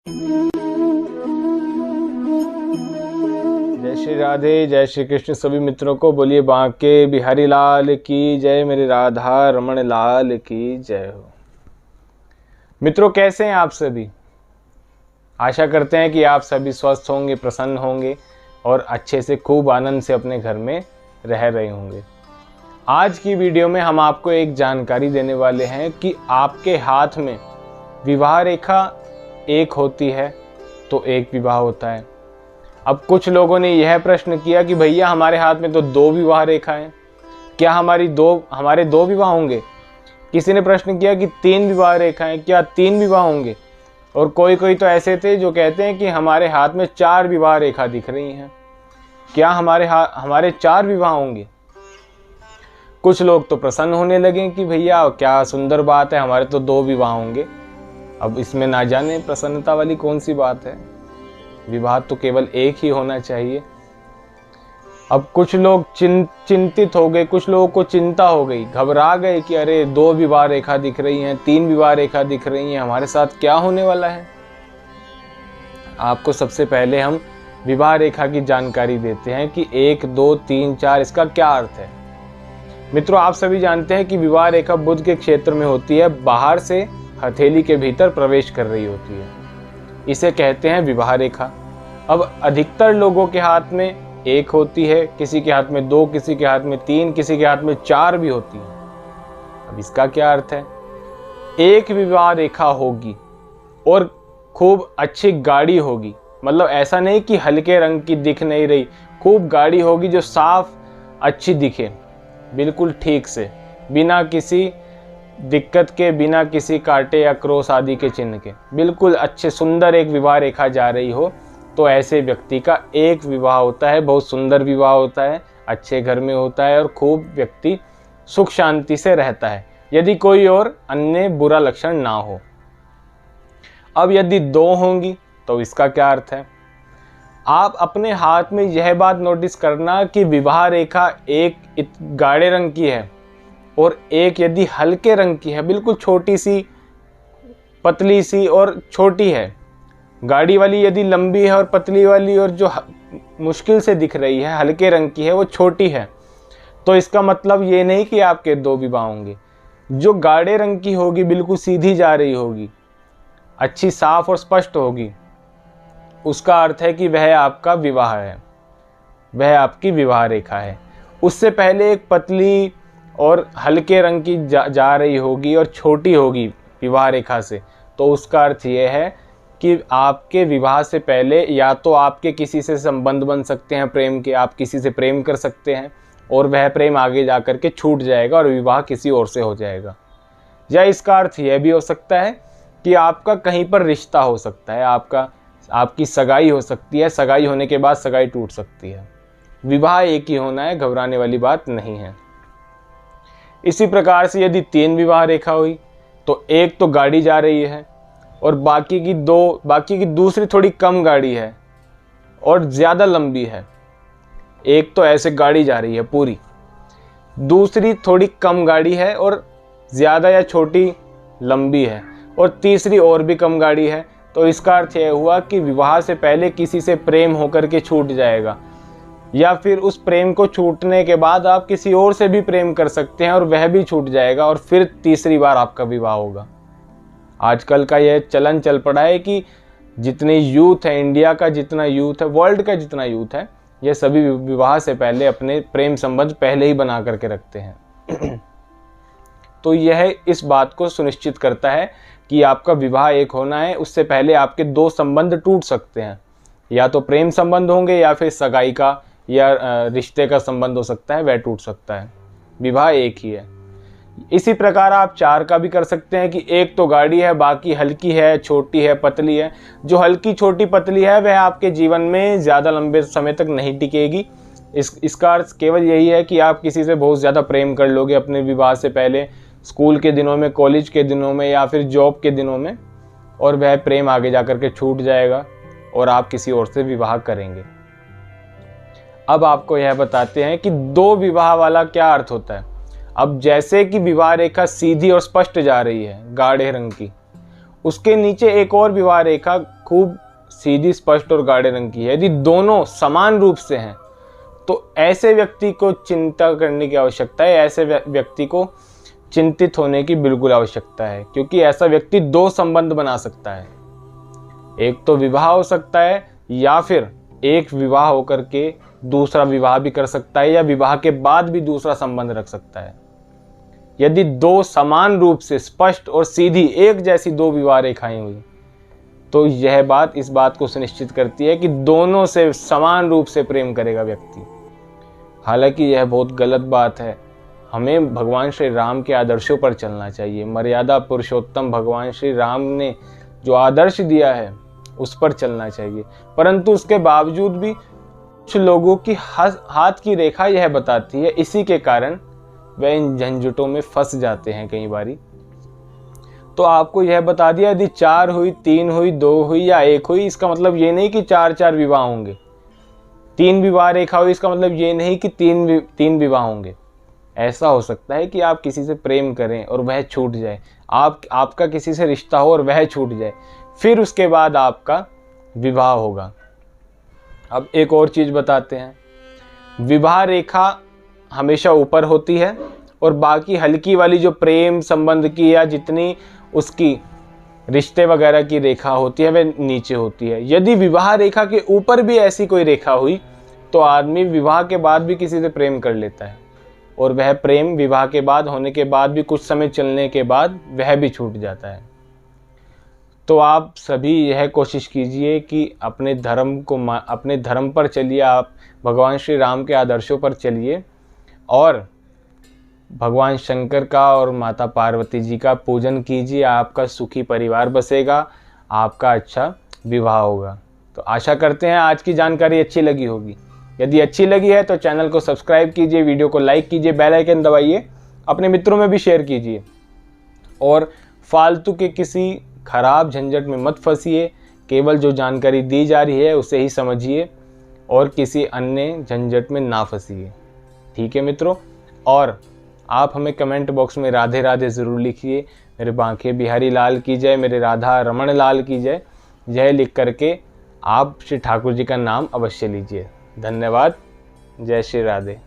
जय श्री राधे, जय श्री कृष्ण। सभी मित्रों को बोलिए बांके बिहारी लाल की जय, मेरे राधा रमण लाल की जय हो। मित्रों, कैसे हैं आप सभी? आशा करते हैं कि आप सभी स्वस्थ होंगे, प्रसन्न होंगे और अच्छे से खूब आनंद से अपने घर में रह रहे होंगे। आज की वीडियो में हम आपको एक जानकारी देने वाले हैं कि आपके हाथ में विवाह रेखा एक होती है तो एक विवाह होता है। अब कुछ लोगों ने यह प्रश्न किया कि भैया हमारे हाथ में तो दो विवाह रेखा हैं, क्या हमारे दो विवाह होंगे? किसी ने प्रश्न किया कि तीन विवाह रेखाएं, क्या तीन विवाह होंगे? और कोई तो ऐसे थे जो कहते हैं कि हमारे हाथ में चार विवाह रेखा दिख रही हैं, क्या हमारे चार विवाह होंगे? कुछ लोग तो प्रसन्न होने लगे कि भैया क्या सुंदर बात है, हमारे तो दो विवाह होंगे। अब इसमें ना जाने प्रसन्नता वाली कौन सी बात है, विवाह तो केवल एक ही होना चाहिए। अब कुछ लोग चिंतित हो गए, कुछ लोगों को चिंता हो गई, घबरा गए कि अरे दो विवाह रेखा दिख रही हैं, तीन विवाह रेखा दिख रही हैं, हमारे साथ क्या होने वाला है। आपको सबसे पहले हम विवाह रेखा की जानकारी देते हैं कि 1, 2, 3, 4 इसका क्या अर्थ है। मित्रों, आप सभी जानते हैं कि विवाह रेखा बुध के क्षेत्र में होती है, बाहर से हथेली के भीतर प्रवेश कर रही होती है, इसे कहते हैं विवाह रेखा। अब अधिकतर लोगों के हाथ में एक होती है, किसी के हाथ में दो, किसी के हाथ में तीन, किसी के हाथ में चार भी होती है। अब इसका क्या अर्थ है? एक विवाह रेखा होगी और खूब अच्छी गाड़ी होगी, मतलब ऐसा नहीं कि हल्के रंग की दिख नहीं रही, खूब गाड़ी होगी जो साफ अच्छी दिखे, बिल्कुल ठीक से, बिना किसी दिक्कत के, बिना किसी कांटे या क्रॉस आदि के चिन्ह के, बिल्कुल अच्छे सुंदर एक विवाह रेखा जा रही हो, तो ऐसे व्यक्ति का एक विवाह होता है। बहुत सुंदर विवाह होता है, अच्छे घर में होता है और खूब व्यक्ति सुख शांति से रहता है, यदि कोई और अन्य बुरा लक्षण ना हो। अब यदि दो होंगी तो इसका क्या अर्थ है? आप अपने हाथ में यह बात नोटिस करना कि विवाह रेखा एक गाढ़े रंग की है और एक यदि हल्के रंग की है, बिल्कुल छोटी सी, पतली सी और छोटी है। गाड़ी वाली यदि लंबी है और पतली वाली और जो मुश्किल से दिख रही है हल्के रंग की है वो छोटी है, तो इसका मतलब ये नहीं कि आपके दो विवाह होंगे। जो गाढ़े रंग की होगी, बिल्कुल सीधी जा रही होगी, अच्छी साफ और स्पष्ट होगी, उसका अर्थ है कि वह आपका विवाह है, वह आपकी विवाह रेखा है। उससे पहले एक पतली और हल्के रंग की जा रही होगी और छोटी होगी विवाह रेखा से, तो उसका अर्थ यह है कि आपके विवाह से पहले या तो आपके किसी से संबंध बन सकते हैं प्रेम के, आप किसी से प्रेम कर सकते हैं और वह प्रेम आगे जा कर के छूट जाएगा और विवाह किसी और से हो जाएगा। या इसका अर्थ यह भी हो सकता है कि आपका कहीं पर रिश्ता हो सकता है, आपकी सगाई हो सकती है, सगाई होने के बाद सगाई टूट सकती है। विवाह एक ही होना है, घबराने वाली बात नहीं है। इसी प्रकार से यदि तीन विवाह रेखा हुई तो एक तो गाड़ी जा रही है और बाकी की दूसरी थोड़ी कम गाड़ी है और ज़्यादा लंबी है। एक तो ऐसे गाड़ी जा रही है पूरी, दूसरी थोड़ी कम गाड़ी है और ज़्यादा या छोटी लंबी है, और तीसरी और भी कम गाड़ी है। तो इसका अर्थ यह हुआ कि विवाह से पहले किसी से प्रेम होकर के छूट जाएगा, या फिर उस प्रेम को छूटने के बाद आप किसी और से भी प्रेम कर सकते हैं और वह भी छूट जाएगा और फिर तीसरी बार आपका विवाह होगा। आजकल का यह चलन चल पड़ा है कि जितने यूथ है, इंडिया का जितना यूथ है, वर्ल्ड का जितना यूथ है, यह सभी विवाह से पहले अपने प्रेम संबंध पहले ही बना करके रखते हैं। तो यह इस बात को सुनिश्चित करता है कि आपका विवाह एक होना है, उससे पहले आपके दो संबंध टूट सकते हैं, या तो प्रेम संबंध होंगे या फिर सगाई का या रिश्ते का संबंध हो सकता है, वह टूट सकता है। विवाह एक ही है। इसी प्रकार आप चार का भी कर सकते हैं कि एक तो गाड़ी है, बाकी हल्की है, छोटी है, पतली है। जो हल्की, छोटी, पतली है वह आपके जीवन में ज़्यादा लंबे समय तक नहीं टिकेगी। इसका अर्थ केवल यही है कि आप किसी से बहुत ज़्यादा प्रेम कर लोगे अपने विवाह से पहले, स्कूल के दिनों में, कॉलेज के दिनों में या फिर जॉब के दिनों में, और वह प्रेम आगे जा कर के छूट जाएगा और आप किसी और से विवाह करेंगे। अब आपको यह बताते हैं कि दो विवाह वाला क्या अर्थ होता है। अब जैसे कि विवाह रेखा सीधी और स्पष्ट जा रही है गाढ़े रंग की, उसके नीचे एक और विवाह रेखा खूब सीधी, स्पष्ट और गाढ़े रंग की है। यदि दोनों समान रूप से हैं तो ऐसे व्यक्ति को चिंता करने की आवश्यकता है, ऐसे व्यक्ति को चिंतित होने की बिल्कुल आवश्यकता है, क्योंकि ऐसा व्यक्ति दो संबंध बना सकता है। एक तो विवाह हो सकता है, या फिर एक विवाह होकर के दूसरा विवाह भी कर सकता है, या विवाह के बाद भी दूसरा संबंध रख सकता है। यदि दो समान रूप से स्पष्ट और सीधी एक जैसी दो विवाह रेखाएं हुई तो यह बात इस बात को सुनिश्चित करती है कि दोनों से समान रूप से प्रेम करेगा व्यक्ति। हालांकि यह बहुत गलत बात है। हमें भगवान श्री राम के आदर्शों पर चलना चाहिए। मर्यादा पुरुषोत्तम भगवान श्री राम ने जो आदर्श दिया है उस पर चलना चाहिए। परंतु उसके बावजूद भी कुछ लोगों की हाथ की रेखा यह बताती है, इसी के कारण वह इन झंझटों में फंस जाते हैं कई बारी। तो आपको यह बता दिया, यदि 4 हुई, 3 हुई, 2 हुई या 1 हुई, इसका मतलब ये नहीं कि 4 विवाह होंगे। 3 विवाह रेखा हुई, इसका मतलब ये नहीं कि 3 विवाह होंगे। ऐसा हो सकता है कि आप किसी से प्रेम करें और वह छूट जाए, आपका किसी से रिश्ता हो और वह छूट जाए, फिर उसके बाद आपका विवाह होगा। अब एक और चीज बताते हैं, विवाह रेखा हमेशा ऊपर होती है और बाकी हल्की वाली जो प्रेम संबंध की या जितनी उसकी रिश्ते वगैरह की रेखा होती है वह नीचे होती है। यदि विवाह रेखा के ऊपर भी ऐसी कोई रेखा हुई तो आदमी विवाह के बाद भी किसी से प्रेम कर लेता है, और वह प्रेम विवाह के बाद होने के बाद भी कुछ समय चलने के बाद वह भी छूट जाता है। तो आप सभी यह कोशिश कीजिए कि अपने धर्म पर चलिए, आप भगवान श्री राम के आदर्शों पर चलिए और भगवान शंकर का और माता पार्वती जी का पूजन कीजिए। आपका सुखी परिवार बसेगा, आपका अच्छा विवाह होगा। तो आशा करते हैं आज की जानकारी अच्छी लगी होगी। यदि अच्छी लगी है तो चैनल को सब्सक्राइब कीजिए, वीडियो को लाइक कीजिए, बेल आइकन दबाइए, अपने मित्रों में भी शेयर कीजिए और फालतू के किसी खराब झंझट में मत फंसिए। केवल जो जानकारी दी जा रही है उसे ही समझिए और किसी अन्य झंझट में ना फंसिए। ठीक है मित्रों, और आप हमें कमेंट बॉक्स में राधे राधे ज़रूर लिखिए। मेरे बांके बिहारी लाल की जय, मेरे राधा रमण लाल की जय, जय लिख करके आप श्री ठाकुर जी का नाम अवश्य लीजिए। धन्यवाद। जय श्री राधे।